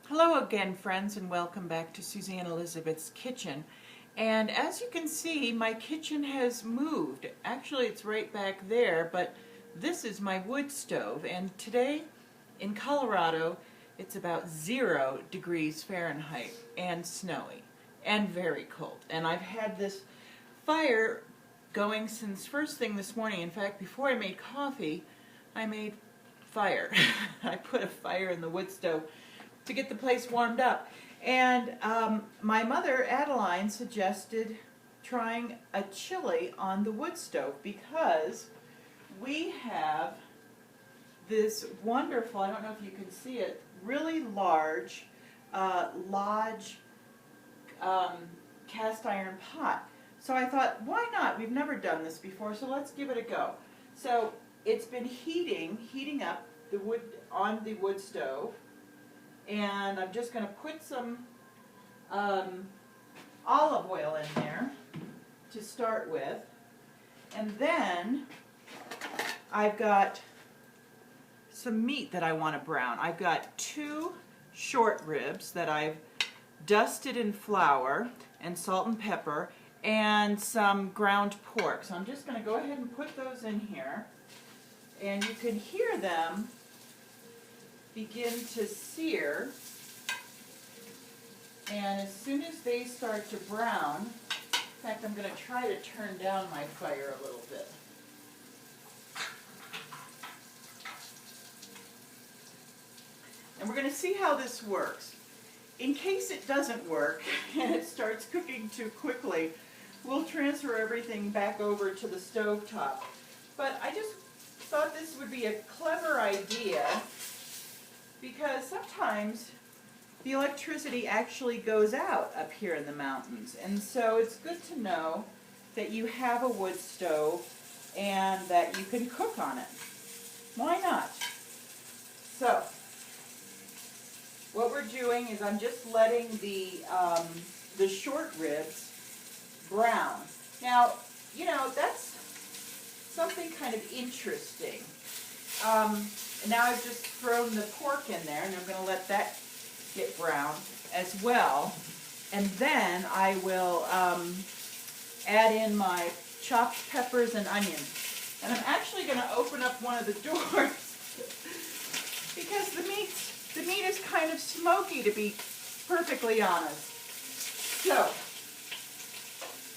Hello again, friends, and welcome back to Suzanne Elizabeth's Kitchen. And as you can see, my kitchen has moved. Actually, it's right back there, but this is my wood stove. And today in Colorado, it's about 0 degrees Fahrenheit and snowy and very cold. And I've had this fire going since first thing this morning. In fact, before I made coffee, I made fire. I put a fire in the wood stove to get the place warmed up. And my mother, Adeline, suggested trying a chili on the wood stove because we have this wonderful, I don't know if you can see it, really large Lodge cast iron pot. So I thought, why not? We've never done this before, so let's give it a go. So it's been heating up the wood on the wood stove. And I'm just going to put some olive oil in there to start with. And then I've got some meat that I want to brown. I've got 2 short ribs that I've dusted in flour and salt and pepper, and some ground pork. So I'm just going to go ahead and put those in here. And you can hear them begin to sear, and as soon as they start to brown, in fact, I'm going to try to turn down my fire a little bit. And we're going to see how this works. In case it doesn't work and it starts cooking too quickly, we'll transfer everything back over to the stovetop. But I just thought this would be a clever idea, because sometimes the electricity actually goes out up here in the mountains. And so it's good to know that you have a wood stove and that you can cook on it. Why not? So what we're doing is I'm just letting the short ribs brown. Now, you know, that's something kind of interesting. And now I've just thrown the pork in there, and I'm going to let that get brown as well. And then I will add in my chopped peppers and onions. And I'm actually going to open up one of the doors because the meat is kind of smoky, to be perfectly honest. So,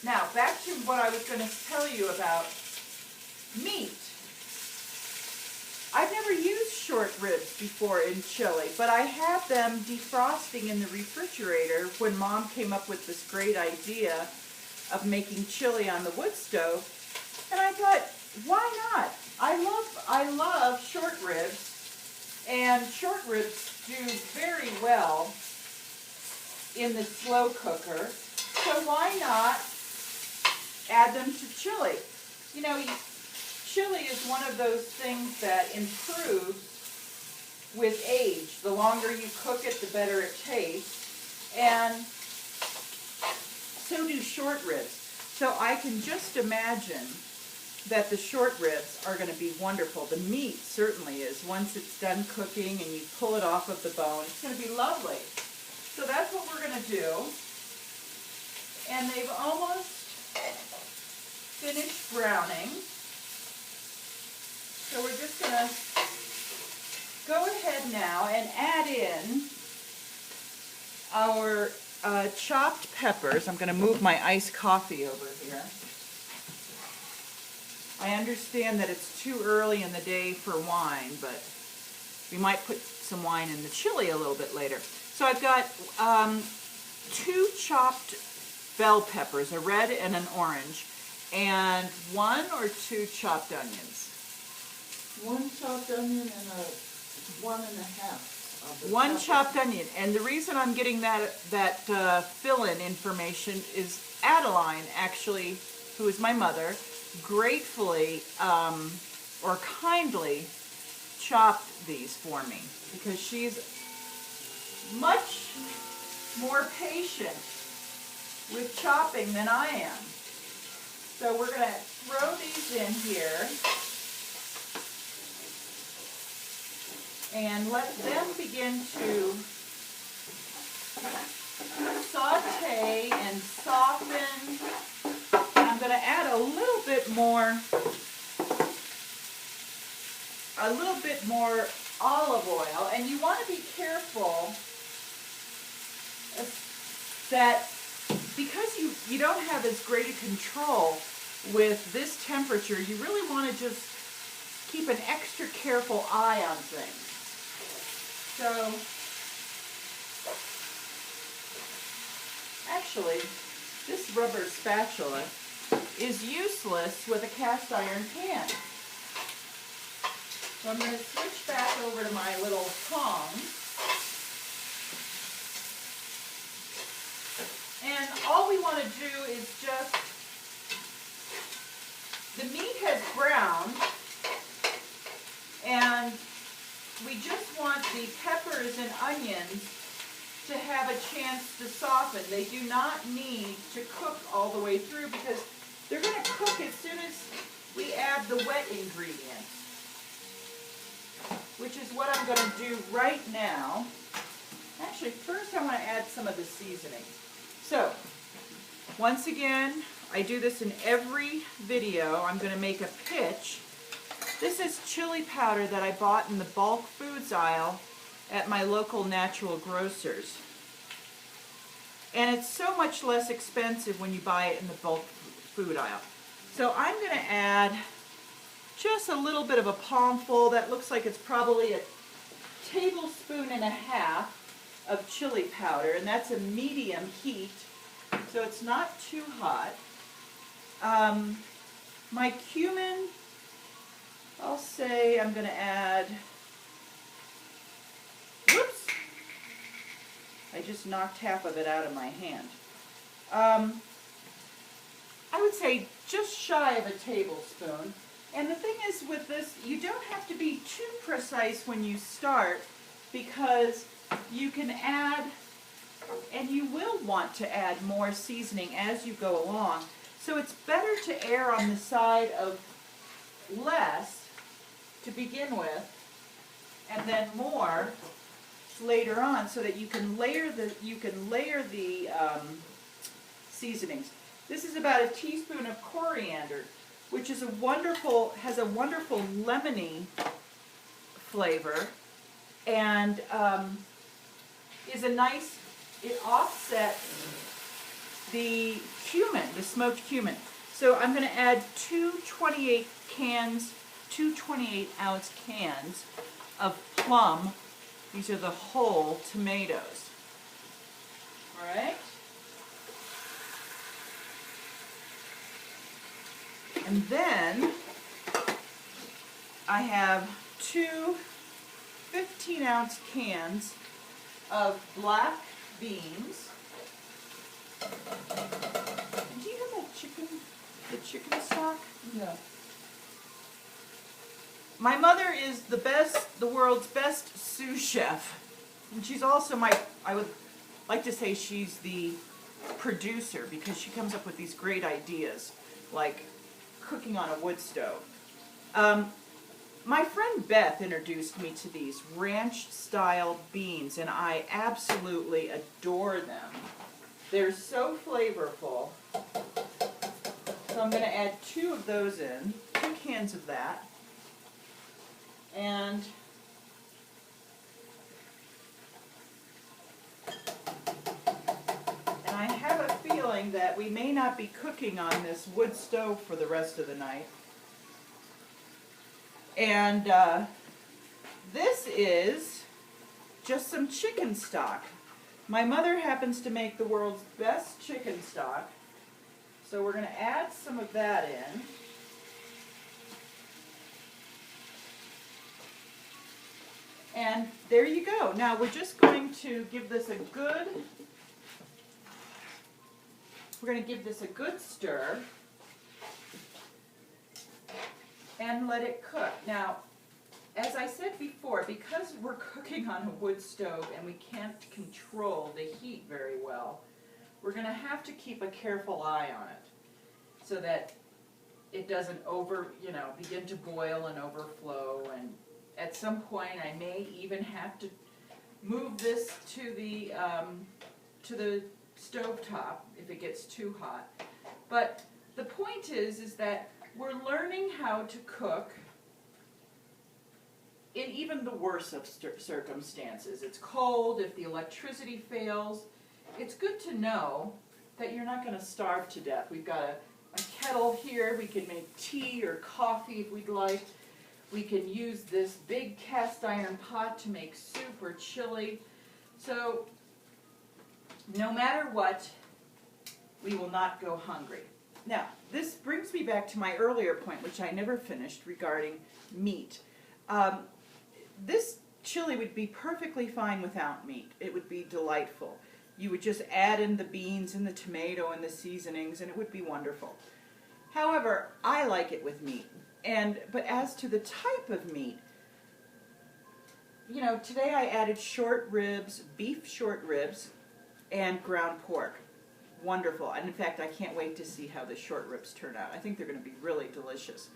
now back to what I was going to tell you about meat. I've never used short ribs before in chili, but I had them defrosting in the refrigerator when Mom came up with this great idea of making chili on the wood stove. And I thought, why not? I love short ribs, and short ribs do very well in the slow cooker. So why not add them to chili? You know, chili is one of those things that improves with age. The longer you cook it, the better it tastes. And so do short ribs. So I can just imagine that the short ribs are going to be wonderful. The meat certainly is. Once it's done cooking and you pull it off of the bone, it's going to be lovely. So that's what we're going to do. And they've almost finished browning. So we're just going to go ahead now and add in our chopped peppers. I'm going to move my iced coffee over here. I understand that it's too early in the day for wine, but we might put some wine in the chili a little bit later. So I've got 2 chopped bell peppers, a red and an orange, and 1 or 2 chopped onions. 1 chopped onion and a 1.5. 1 chopped onion, and the reason I'm getting that fill-in information is Adeline, actually, who is my mother, gratefully or kindly chopped these for me, because she's much more patient with chopping than I am. So we're going to throw these in here and let them begin to more olive oil, and you want to be careful that because you don't have as great a control with this temperature, you really want to just keep an extra careful eye on things. So, actually, this rubber spatula is useless with a cast iron pan. So I'm going to switch back over to my little tongs. And all we want to do is just, the meat has browned, and we just want the peppers and onions to have a chance to soften. They do not need to cook all the way through because they're going to cook as soon as we add the wet ingredients, which is what I'm going to do right now. Actually, first I want to add some of the seasoning. So, once again, I do this in every video. I'm going to make a pitch. This is chili powder that I bought in the bulk foods aisle at my local natural grocers. And it's so much less expensive when you buy it in the bulk food aisle. So I'm going to add just a little bit of a palmful. That looks like it's probably a tablespoon and a half of chili powder, and that's a medium heat, so it's not too hot. My cumin, I'll say I'm going to add, whoops, I just knocked half of it out of my hand. I would say just shy of a tablespoon. And the thing is with this, you don't have to be too precise when you start, because you can add, and you will want to add more seasoning as you go along. So it's better to err on the side of less to begin with, and then more later on, so that you can layer the seasonings. This is about a teaspoon of coriander, which is has a wonderful lemony flavor, and is a nice, it offsets the cumin, the smoked cumin. So I'm going to add two 28-ounce cans of plum. These are the whole tomatoes. All right. And then I have two 15-ounce cans of black beans. Do you have that the chicken stock? Yeah. My mother is the world's best sous chef. And she's also I would like to say she's the producer, because she comes up with these great ideas, like cooking on a wood stove. My friend Beth introduced me to these ranch-style beans, and I absolutely adore them. They're so flavorful. So I'm going to add two of those in, 2 cans of that. And I have a feeling that we may not be cooking on this wood stove for the rest of the night. And this is just some chicken stock. My mother happens to make the world's best chicken stock, so we're going to add some of that in. And there you go. Now we're just going to give this a good, stir and let it cook. Now, as I said before, because we're cooking on a wood stove and we can't control the heat very well, we're going to have to keep a careful eye on it so that it doesn't begin to boil and overflow. And at some point I may even have to move this to the stove top if it gets too hot. But the point is that we're learning how to cook in even the worst of circumstances. It's cold, if the electricity fails, it's good to know that you're not going to starve to death. We've got a kettle here. We can make tea or coffee if we'd like. We can use this big cast iron pot to make soup or chili. So no matter what, we will not go hungry. Now, this brings me back to my earlier point, which I never finished, regarding meat. This chili would be perfectly fine without meat. It would be delightful. You would just add in the beans and the tomato and the seasonings, and it would be wonderful. However, I like it with meat. But as to the type of meat, you know, today I added short ribs, beef short ribs, and ground pork. Wonderful. And in fact, I can't wait to see how the short ribs turn out. I think they're going to be really delicious.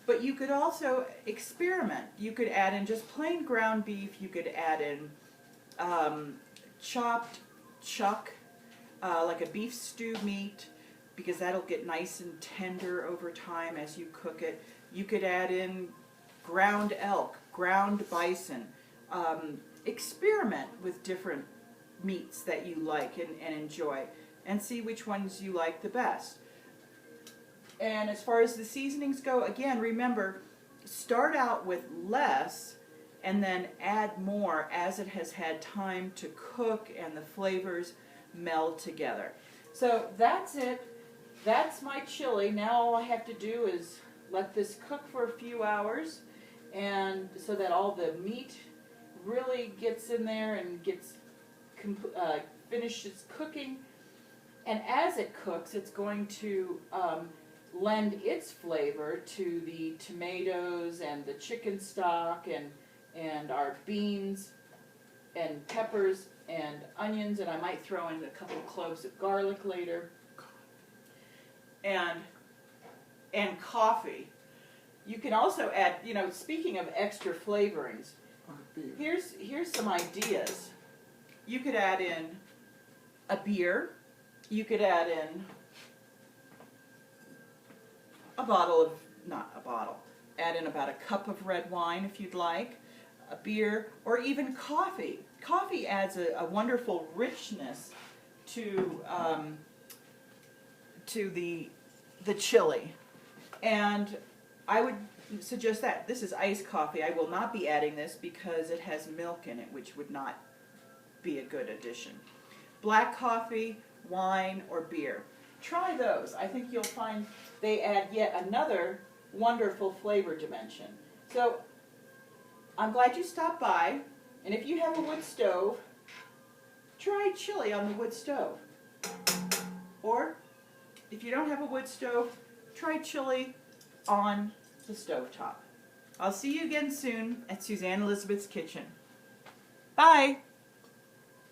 But you could also experiment. You could add in just plain ground beef. You could add in chopped chuck, like a beef stew meat, because that'll get nice and tender over time as you cook it. You could add in ground elk, ground bison. Experiment with different meats that you like and enjoy, and see which ones you like the best. And as far as the seasonings go, again, remember, start out with less and then add more as it has had time to cook and the flavors meld together. So that's it. That's my chili. Now all I have to do is let this cook for a few hours, and so that all the meat really gets in there and gets finishes cooking. And as it cooks, it's going to lend its flavor to the tomatoes and the chicken stock and our beans and peppers and onions, and I might throw in a couple of cloves of garlic later. And coffee. You can also add, you know, speaking of extra flavorings, here's some ideas. You could add in a beer. You could add in add in about a cup of red wine if you'd like, a beer, or even coffee. Coffee adds a wonderful richness to the chili. And I would suggest that. This is iced coffee. I will not be adding this because it has milk in it, which would not be a good addition. Black coffee, wine, or beer. Try those. I think you'll find they add yet another wonderful flavor dimension. So I'm glad you stopped by, and if you have a wood stove, try chili on the wood stove. Or if you don't have a wood stove, try chili on the stovetop. I'll see you again soon at Suzanne Elizabeth's Kitchen. Bye!